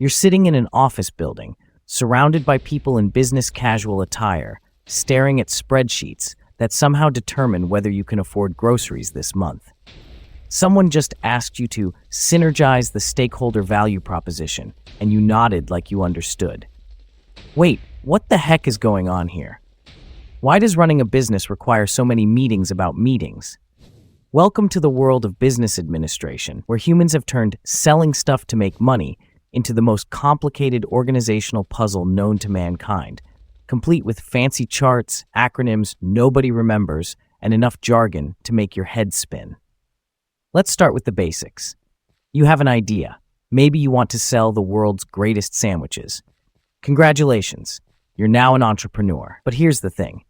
You're sitting in an office building, surrounded by people in business casual attire, staring at spreadsheets that somehow determine whether you can afford groceries this month. Someone just asked you to synergize the stakeholder value proposition, and you nodded like you understood. Wait, what the heck is going on here? Why does running a business require so many meetings about meetings? Welcome to the world of business administration, where humans have turned selling stuff to make money into the most complicated organizational puzzle known to mankind, complete with fancy charts, acronyms nobody remembers, and enough jargon to make your head spin. Let's start with the basics. You have an idea. Maybe you want to sell the world's greatest sandwiches. Congratulations, you're now an entrepreneur. But here's the thing.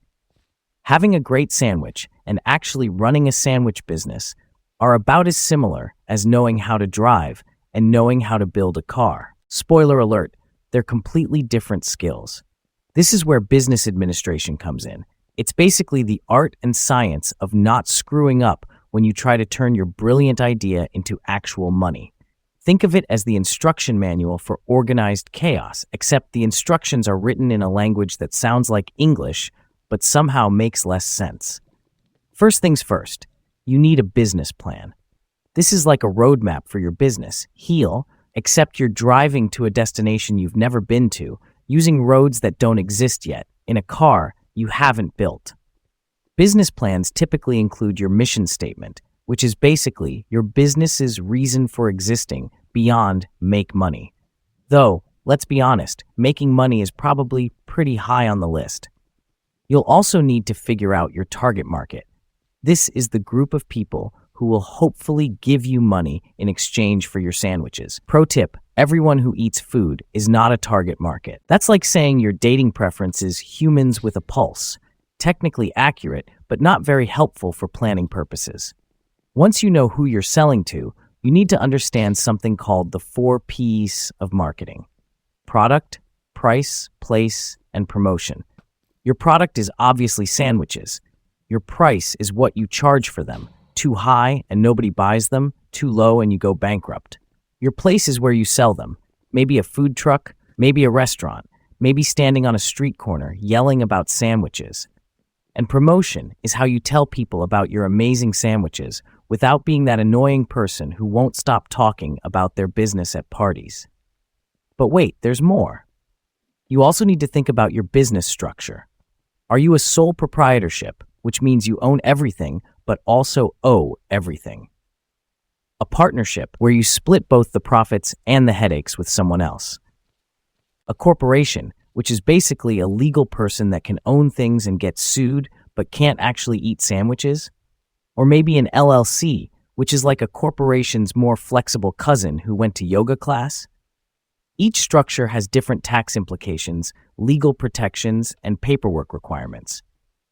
Having a great sandwich and actually running a sandwich business are about as similar as knowing how to drive and knowing how to build a car. Spoiler alert, they're completely different skills. This is where business administration comes in. It's basically the art and science of not screwing up when you try to turn your brilliant idea into actual money. Think of it as the instruction manual for organized chaos, except the instructions are written in a language that sounds like English, but somehow makes less sense. First things first, you need a business plan. This is like a roadmap for your business, Heal, except you're driving to a destination you've never been to, using roads that don't exist yet, in a car you haven't built. Business plans typically include your mission statement, which is basically your business's reason for existing beyond make money. Though, let's be honest, making money is probably pretty high on the list. You'll also need to figure out your target market. This is the group of people who will hopefully give you money in exchange for your sandwiches. Pro tip, everyone who eats food is not a target market. That's like saying your dating preference is humans with a pulse. Technically accurate, but not very helpful for planning purposes. Once you know who you're selling to, you need to understand something called the 4 Ps of marketing: product, price, place, and promotion. Your product is obviously sandwiches. Your price is what you charge for them. Too high and nobody buys them, too low and you go bankrupt. Your place is where you sell them. Maybe a food truck, maybe a restaurant, maybe standing on a street corner yelling about sandwiches. And promotion is how you tell people about your amazing sandwiches without being that annoying person who won't stop talking about their business at parties. But wait, there's more. You also need to think about your business structure. Are you a sole proprietorship, which means you own everything but also owe everything? A partnership, where you split both the profits and the headaches with someone else. A corporation, which is basically a legal person that can own things and get sued but can't actually eat sandwiches. Or maybe an LLC, which is like a corporation's more flexible cousin who went to yoga class. Each structure has different tax implications, legal protections, and paperwork requirements.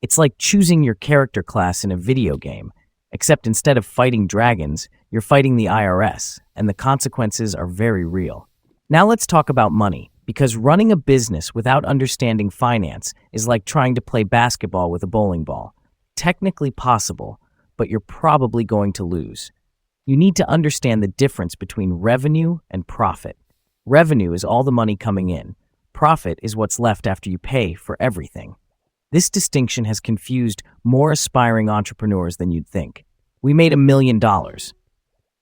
It's like choosing your character class in a video game, except instead of fighting dragons, you're fighting the IRS, and the consequences are very real. Now let's talk about money, because running a business without understanding finance is like trying to play basketball with a bowling ball. Technically possible, but you're probably going to lose. You need to understand the difference between revenue and profit. Revenue is all the money coming in. Profit is what's left after you pay for everything. This distinction has confused more aspiring entrepreneurs than you'd think. We made $1 million.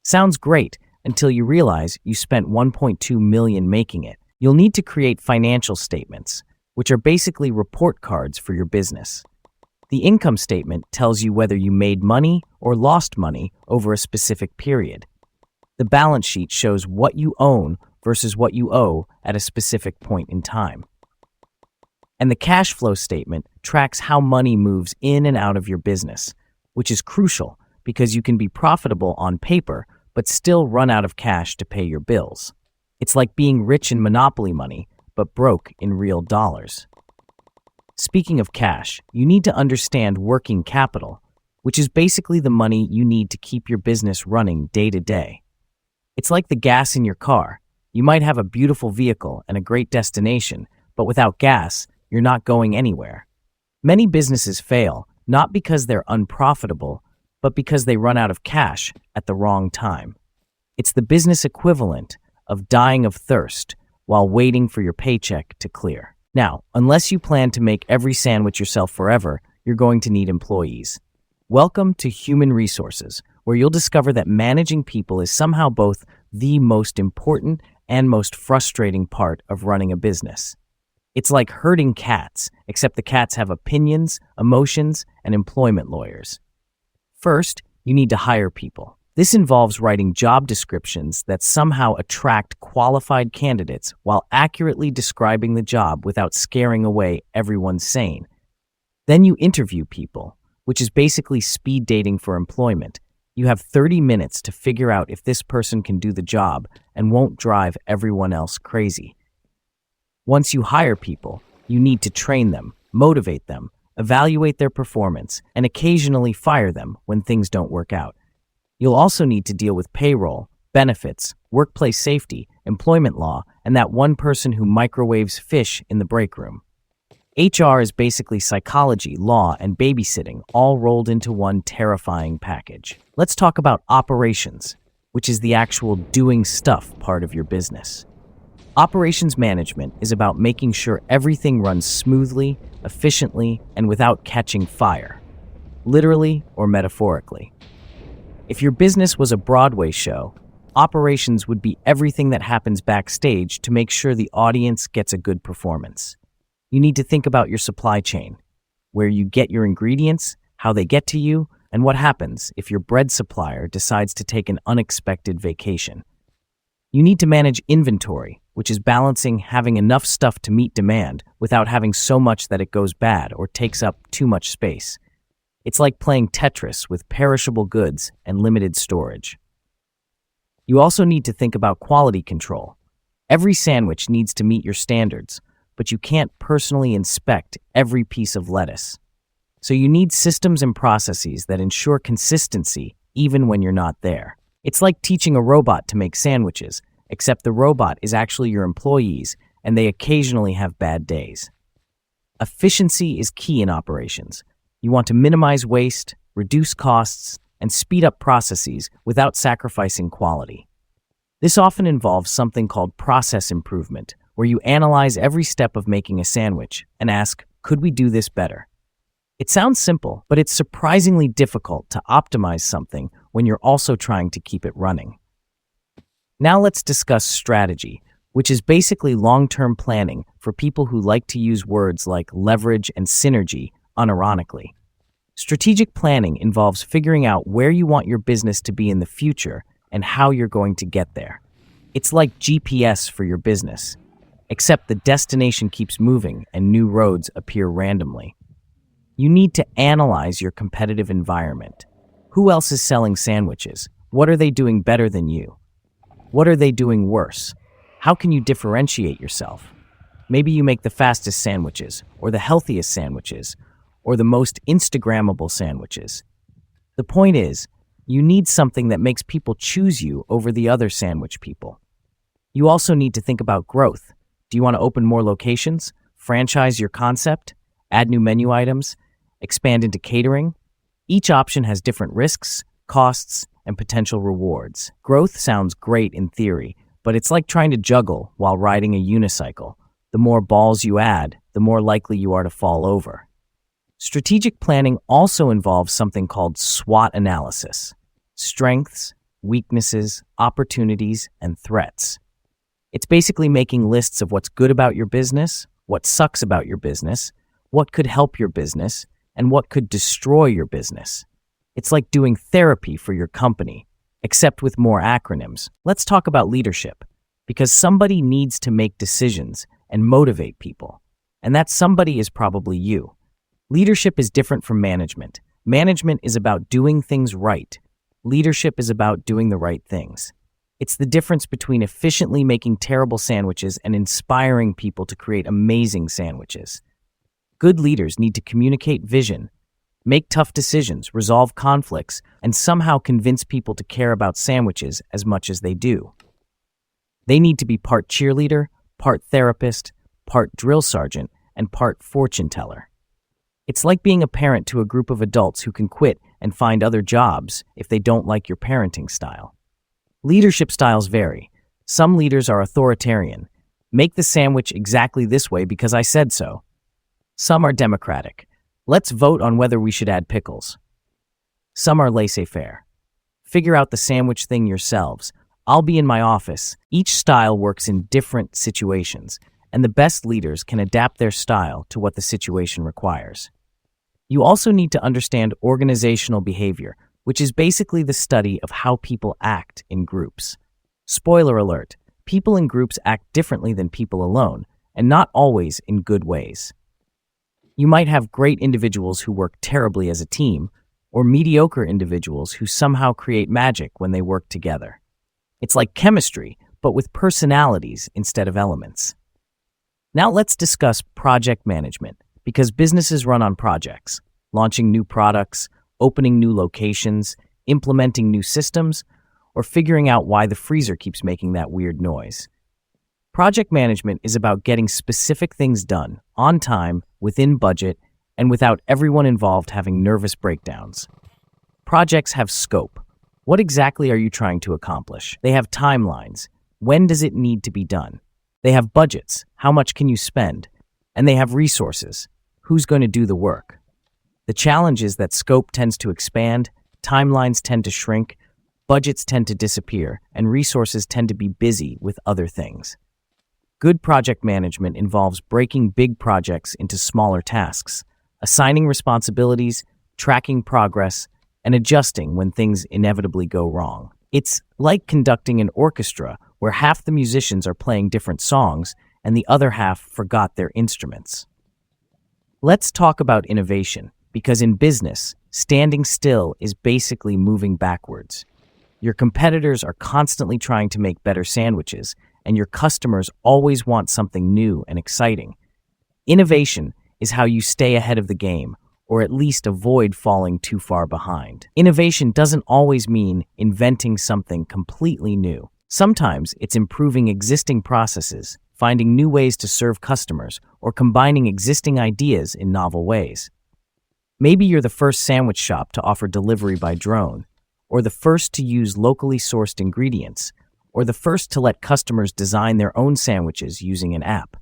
Sounds great until you realize you spent $1.2 million making it. You'll need to create financial statements, which are basically report cards for your business. The income statement tells you whether you made money or lost money over a specific period. The balance sheet shows what you own versus what you owe at a specific point in time. And the cash flow statement tracks how money moves in and out of your business, which is crucial because you can be profitable on paper but still run out of cash to pay your bills. It's like being rich in monopoly money but broke in real dollars. Speaking of cash, you need to understand working capital, which is basically the money you need to keep your business running day to day. It's like the gas in your car. You might have a beautiful vehicle and a great destination, but without gas, you're not going anywhere. Many businesses fail, not because they're unprofitable, but because they run out of cash at the wrong time. It's the business equivalent of dying of thirst while waiting for your paycheck to clear. Now, unless you plan to make every sandwich yourself forever, you're going to need employees. Welcome to Human Resources, where you'll discover that managing people is somehow both the most important and most frustrating part of running a business. It's like herding cats, except the cats have opinions, emotions, and employment lawyers. First, you need to hire people. This involves writing job descriptions that somehow attract qualified candidates while accurately describing the job without scaring away everyone sane. Then you interview people, which is basically speed dating for employment. You have 30 minutes to figure out if this person can do the job and won't drive everyone else crazy. Once you hire people, you need to train them, motivate them, evaluate their performance, and occasionally fire them when things don't work out. You'll also need to deal with payroll, benefits, workplace safety, employment law, and that one person who microwaves fish in the break room. HR is basically psychology, law, and babysitting all rolled into one terrifying package. Let's talk about operations, which is the actual doing stuff part of your business. Operations management is about making sure everything runs smoothly, efficiently, and without catching fire, literally or metaphorically. If your business was a Broadway show, operations would be everything that happens backstage to make sure the audience gets a good performance. You need to think about your supply chain, where you get your ingredients, how they get to you, and what happens if your bread supplier decides to take an unexpected vacation. You need to manage inventory, which is balancing having enough stuff to meet demand without having so much that it goes bad or takes up too much space. It's like playing Tetris with perishable goods and limited storage. You also need to think about quality control. Every sandwich needs to meet your standards, but you can't personally inspect every piece of lettuce. So you need systems and processes that ensure consistency even when you're not there. It's like teaching a robot to make sandwiches, except the robot is actually your employees and they occasionally have bad days. Efficiency is key in operations. You want to minimize waste, reduce costs, and speed up processes without sacrificing quality. This often involves something called process improvement, where you analyze every step of making a sandwich and ask, could we do this better? It sounds simple, but it's surprisingly difficult to optimize something when you're also trying to keep it running. Now let's discuss strategy, which is basically long-term planning for people who like to use words like leverage and synergy unironically. Strategic planning involves figuring out where you want your business to be in the future and how you're going to get there. It's like GPS for your business, except the destination keeps moving and new roads appear randomly. You need to analyze your competitive environment. Who else is selling sandwiches? What are they doing better than you? What are they doing worse? How can you differentiate yourself? Maybe you make the fastest sandwiches, or the healthiest sandwiches, or the most Instagrammable sandwiches. The point is, you need something that makes people choose you over the other sandwich people. You also need to think about growth. Do you want to open more locations, franchise your concept, add new menu items, expand into catering? Each option has different risks, costs, and potential rewards. Growth sounds great in theory, but it's like trying to juggle while riding a unicycle. The more balls you add, the more likely you are to fall over. Strategic planning also involves something called SWOT analysis: strengths, weaknesses, opportunities, and threats. It's basically making lists of what's good about your business, what sucks about your business, what could help your business, and what could destroy your business. It's like doing therapy for your company, except with more acronyms. Let's talk about leadership, because somebody needs to make decisions and motivate people, and that somebody is probably you. Leadership is different from management. Management is about doing things right. Leadership is about doing the right things. It's the difference between efficiently making terrible sandwiches and inspiring people to create amazing sandwiches. Good leaders need to communicate vision, make tough decisions, resolve conflicts, and somehow convince people to care about sandwiches as much as they do. They need to be part cheerleader, part therapist, part drill sergeant, and part fortune teller. It's like being a parent to a group of adults who can quit and find other jobs if they don't like your parenting style. Leadership styles vary. Some leaders are authoritarian. Make the sandwich exactly this way because I said so. Some are democratic. Let's vote on whether we should add pickles. Some are laissez-faire. Figure out the sandwich thing yourselves. I'll be in my office. Each style works in different situations, and the best leaders can adapt their style to what the situation requires. You also need to understand organizational behavior, which is basically the study of how people act in groups. Spoiler alert, people in groups act differently than people alone, and not always in good ways. You might have great individuals who work terribly as a team, or mediocre individuals who somehow create magic when they work together. It's like chemistry, but with personalities instead of elements. Now let's discuss project management, because businesses run on projects, launching new products, opening new locations, implementing new systems, or figuring out why the freezer keeps making that weird noise. Project management is about getting specific things done, on time, within budget, and without everyone involved having nervous breakdowns. Projects have scope. What exactly are you trying to accomplish? They have timelines. When does it need to be done? They have budgets. How much can you spend? And they have resources. Who's going to do the work? The challenge is that scope tends to expand, timelines tend to shrink, budgets tend to disappear, and resources tend to be busy with other things. Good project management involves breaking big projects into smaller tasks, assigning responsibilities, tracking progress, and adjusting when things inevitably go wrong. It's like conducting an orchestra where half the musicians are playing different songs and the other half forgot their instruments. Let's talk about innovation, because in business, standing still is basically moving backwards. Your competitors are constantly trying to make better sandwiches, and your customers always want something new and exciting. Innovation is how you stay ahead of the game, or at least avoid falling too far behind. Innovation doesn't always mean inventing something completely new. Sometimes it's improving existing processes, finding new ways to serve customers, or combining existing ideas in novel ways. Maybe you're the first sandwich shop to offer delivery by drone, or the first to use locally sourced ingredients, or the first to let customers design their own sandwiches using an app.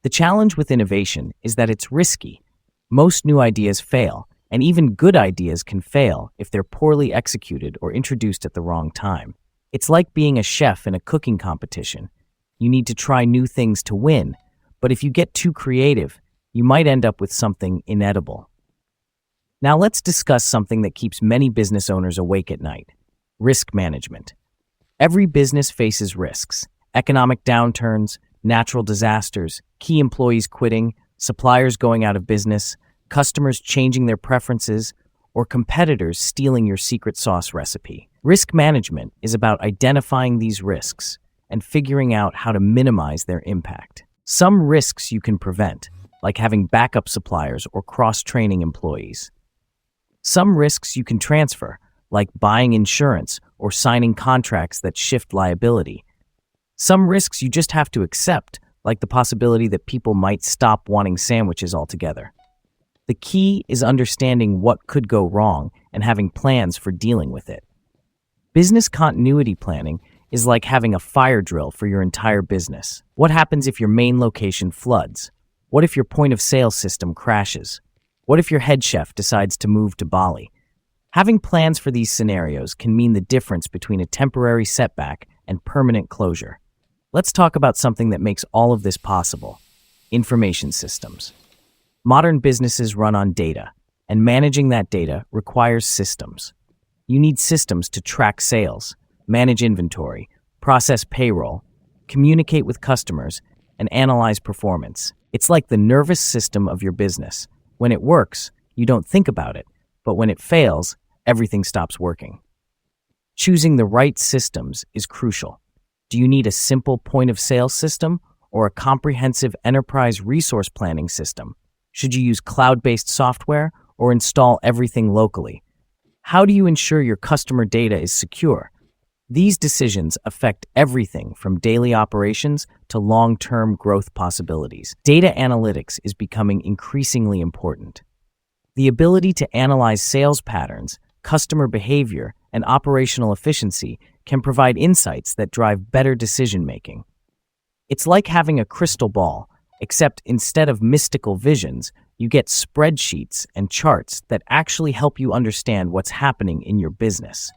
The challenge with innovation is that it's risky. Most new ideas fail, and even good ideas can fail if they're poorly executed or introduced at the wrong time. It's like being a chef in a cooking competition. You need to try new things to win, but if you get too creative, you might end up with something inedible. Now let's discuss something that keeps many business owners awake at night: risk management. Every business faces risks: economic downturns, natural disasters, key employees quitting, suppliers going out of business, customers changing their preferences, or competitors stealing your secret sauce recipe. Risk management is about identifying these risks and figuring out how to minimize their impact. Some risks you can prevent, like having backup suppliers or cross-training employees. Some risks you can transfer, like buying insurance or signing contracts that shift liability. Some risks you just have to accept, like the possibility that people might stop wanting sandwiches altogether. The key is understanding what could go wrong and having plans for dealing with it. Business continuity planning is like having a fire drill for your entire business. What happens if your main location floods? What if your point of sale system crashes? What if your head chef decides to move to Bali? Having plans for these scenarios can mean the difference between a temporary setback and permanent closure. Let's talk about something that makes all of this possible: information systems. Modern businesses run on data, and managing that data requires systems. You need systems to track sales, manage inventory, process payroll, communicate with customers, and analyze performance. It's like the nervous system of your business. When it works, you don't think about it, but when it fails, everything stops working. Choosing the right systems is crucial. Do you need a simple point-of-sale system or a comprehensive enterprise resource planning system? Should you use cloud-based software or install everything locally? How do you ensure your customer data is secure? These decisions affect everything from daily operations to long-term growth possibilities. Data analytics is becoming increasingly important. The ability to analyze sales patterns, customer behavior, and operational efficiency can provide insights that drive better decision-making. It's like having a crystal ball, except instead of mystical visions, you get spreadsheets and charts that actually help you understand what's happening in your business.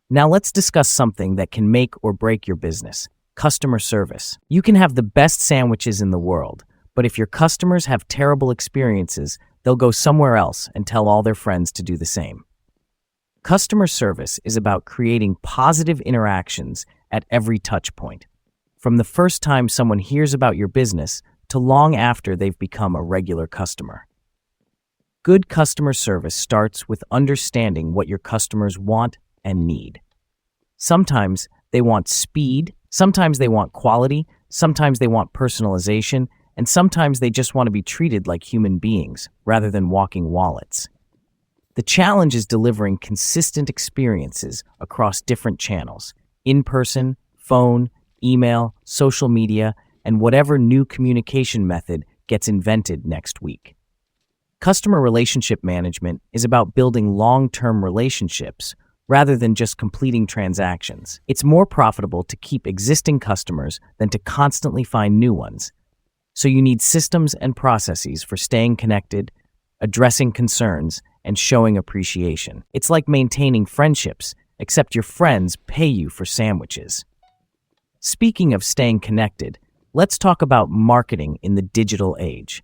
Now let's discuss something that can make or break your business: customer service. You can have the best sandwiches in the world, but if your customers have terrible experiences, they'll go somewhere else and tell all their friends to do the same. Customer service is about creating positive interactions at every touch point, from the first time someone hears about your business to long after they've become a regular customer. Good customer service starts with understanding what your customers want and need. Sometimes they want speed, sometimes they want quality, sometimes they want personalization, and sometimes they just want to be treated like human beings rather than walking wallets. The challenge is delivering consistent experiences across different channels: in-person, phone, email, social media, and whatever new communication method gets invented next week. Customer relationship management is about building long-term relationships rather than just completing transactions. It's more profitable to keep existing customers than to constantly find new ones. So you need systems and processes for staying connected, addressing concerns, and showing appreciation. It's like maintaining friendships, except your friends pay you for sandwiches. Speaking of staying connected, let's talk about marketing in the digital age.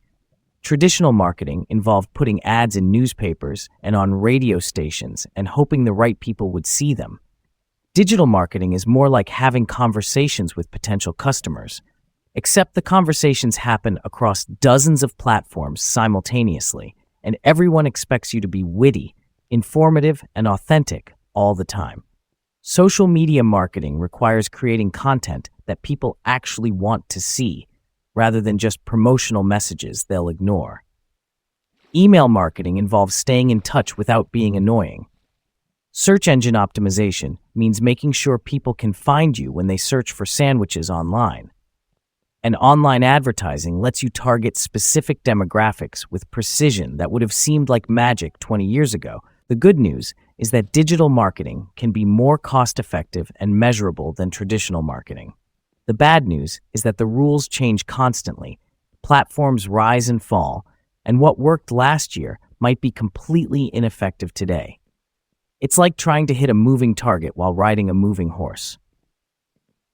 Traditional marketing involved putting ads in newspapers and on radio stations and hoping the right people would see them. Digital marketing is more like having conversations with potential customers, except the conversations happen across dozens of platforms simultaneously, and everyone expects you to be witty, informative, and authentic all the time. Social media marketing requires creating content that people actually want to see, rather than just promotional messages they'll ignore. Email marketing involves staying in touch without being annoying. Search engine optimization means making sure people can find you when they search for sandwiches online. And online advertising lets you target specific demographics with precision that would have seemed like magic 20 years ago. The good news is that digital marketing can be more cost-effective and measurable than traditional marketing. The bad news is that the rules change constantly, platforms rise and fall, and what worked last year might be completely ineffective today. It's like trying to hit a moving target while riding a moving horse.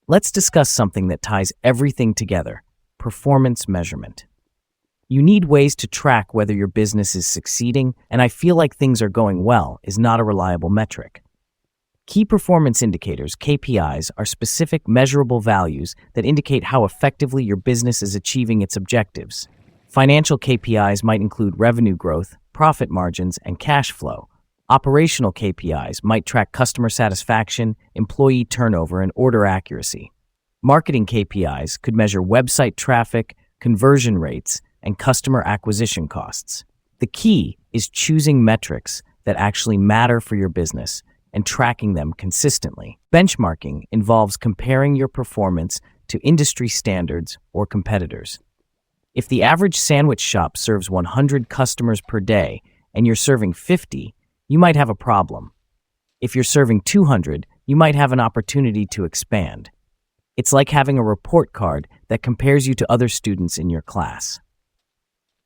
Let's discuss something that ties everything together: performance measurement. You need ways to track whether your business is succeeding, and I feel like things are going well is not a reliable metric. Key performance indicators, KPIs, are specific measurable values that indicate how effectively your business is achieving its objectives. Financial KPIs might include revenue growth, profit margins, and cash flow. Operational KPIs might track customer satisfaction, employee turnover, and order accuracy. Marketing KPIs could measure website traffic, conversion rates, and customer acquisition costs. The key is choosing metrics that actually matter for your business and tracking them consistently. Benchmarking involves comparing your performance to industry standards or competitors. If the average sandwich shop serves 100 customers per day and you're serving 50, you might have a problem. If you're serving 200, you might have an opportunity to expand. It's like having a report card that compares you to other students in your class.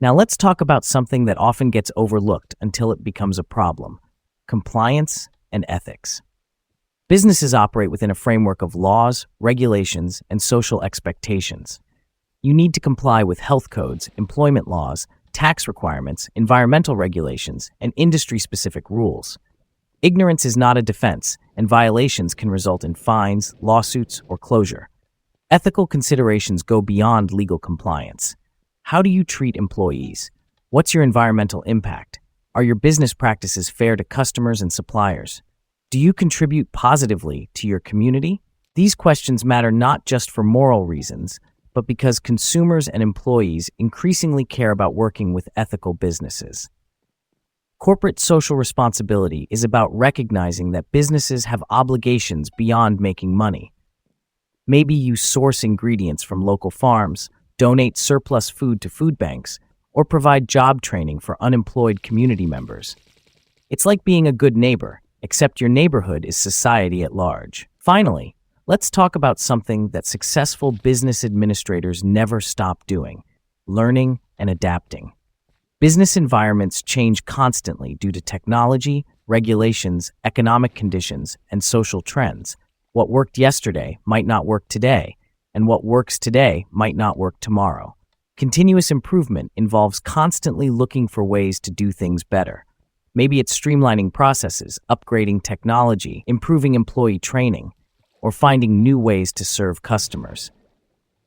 Now let's talk about something that often gets overlooked until it becomes a problem: compliance and ethics. Businesses operate within a framework of laws, regulations, and social expectations. You need to comply with health codes, employment laws, tax requirements, environmental regulations, and industry-specific rules. Ignorance is not a defense, and violations can result in fines, lawsuits, or closure. Ethical considerations go beyond legal compliance. How do you treat employees? What's your environmental impact? Are your business practices fair to customers and suppliers? Do you contribute positively to your community? These questions matter not just for moral reasons, but because consumers and employees increasingly care about working with ethical businesses. Corporate social responsibility is about recognizing that businesses have obligations beyond making money. Maybe you source ingredients from local farms, donate surplus food to food banks, or provide job training for unemployed community members. It's like being a good neighbor, except your neighborhood is society at large. Finally, Let's talk about something that successful business administrators never stop doing: learning and adapting. Business environments change constantly due to technology, regulations, economic conditions, and social trends. What worked yesterday might not work today, and what works today might not work tomorrow. Continuous improvement involves constantly looking for ways to do things better. Maybe it's streamlining processes, upgrading technology, improving employee training, or finding new ways to serve customers.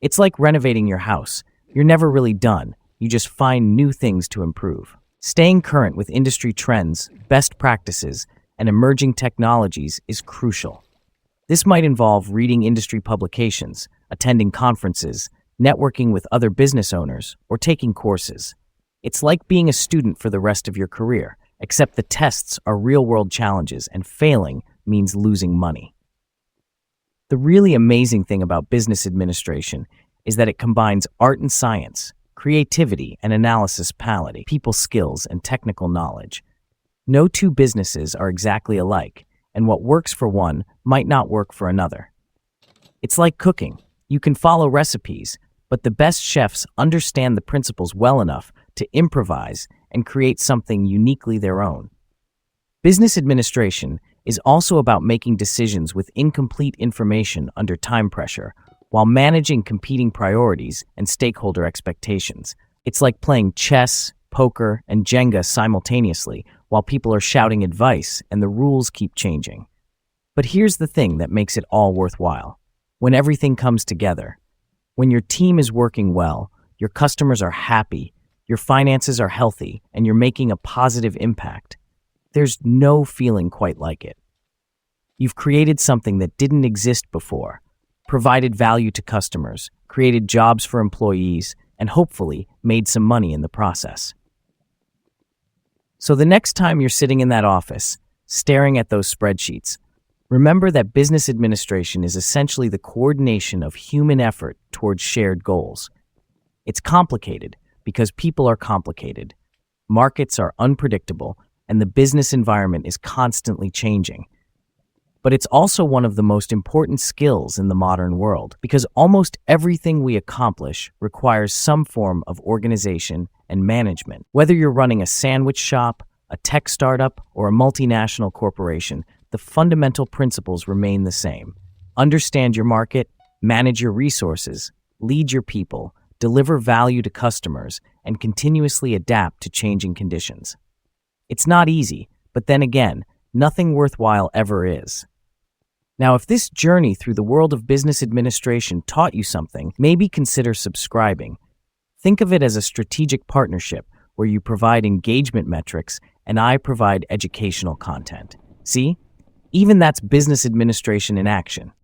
It's like renovating your house. You're never really done. You just find new things to improve. Staying current with industry trends, best practices, and emerging technologies is crucial. This might involve reading industry publications, attending conferences, networking with other business owners, or taking courses. It's like being a student for the rest of your career, except the tests are real-world challenges and failing means losing money. The really amazing thing about business administration is that it combines art and science, creativity and analysis palette, people skills and technical knowledge. No two businesses are exactly alike, and what works for one might not work for another. It's like cooking. You can follow recipes, but the best chefs understand the principles well enough to improvise and create something uniquely their own. Business administration is also about making decisions with incomplete information under time pressure, while managing competing priorities and stakeholder expectations. It's like playing chess, poker, and Jenga simultaneously while people are shouting advice and the rules keep changing. But here's the thing that makes it all worthwhile: when everything comes together. When your team is working well, your customers are happy, your finances are healthy, and you're making a positive impact, there's no feeling quite like it. You've created something that didn't exist before, provided value to customers, created jobs for employees, and hopefully made some money in the process. So the next time you're sitting in that office, staring at those spreadsheets, remember that business administration is essentially the coordination of human effort towards shared goals. It's complicated because people are complicated, markets are unpredictable, and the business environment is constantly changing. But it's also one of the most important skills in the modern world, because almost everything we accomplish requires some form of organization and management. Whether you're running a sandwich shop, a tech startup, or a multinational corporation, the fundamental principles remain the same. Understand your market, manage your resources, lead your people, deliver value to customers, and continuously adapt to changing conditions. It's not easy, but then again, nothing worthwhile ever is. Now, if this journey through the world of business administration taught you something, maybe consider subscribing. Think of it as a strategic partnership where you provide engagement metrics and I provide educational content. See? Even that's business administration in action.